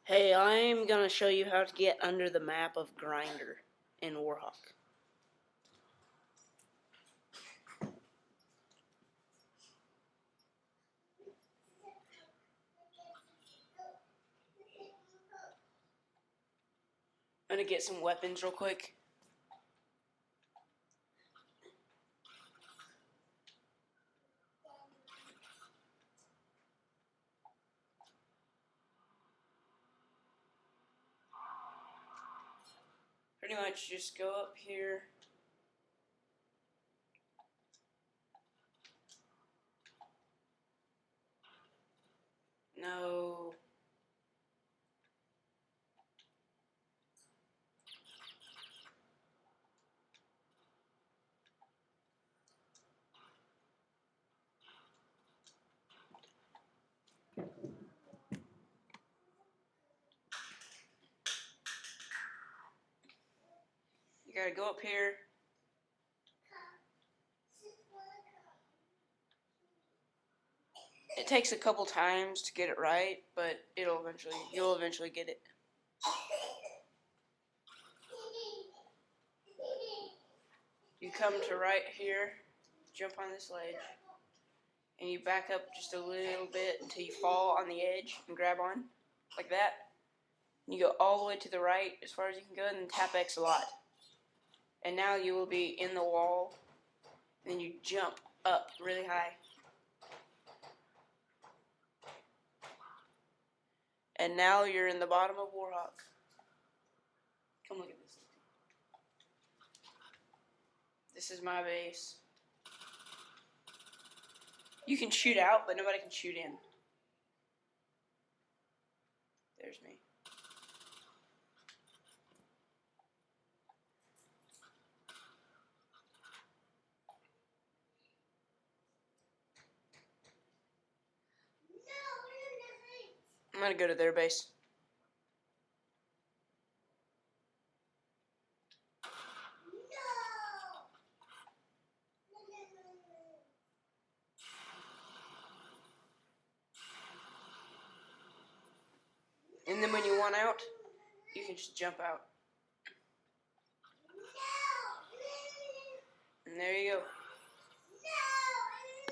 Hey, I'm gonna show you how to get under the map of Grinder in Warhawk. I'm gonna get some weapons real quick. Pretty much just go up here. No. You gotta go up here. It takes a couple times to get it right, but you'll eventually get it. You come to right here, jump on this ledge, and you back up just a little bit until you fall on the edge and grab on, like that. You go all the way to the right as far as you can go, and then tap X a lot. And now you will be in the wall, and then you jump up really high. And now you're in the bottom of Warhawk. Come look at this. This is my base. You can shoot out, but nobody can shoot in. There's me. I'm gonna go to their base. And then when you want out, you can just jump out. And there you go.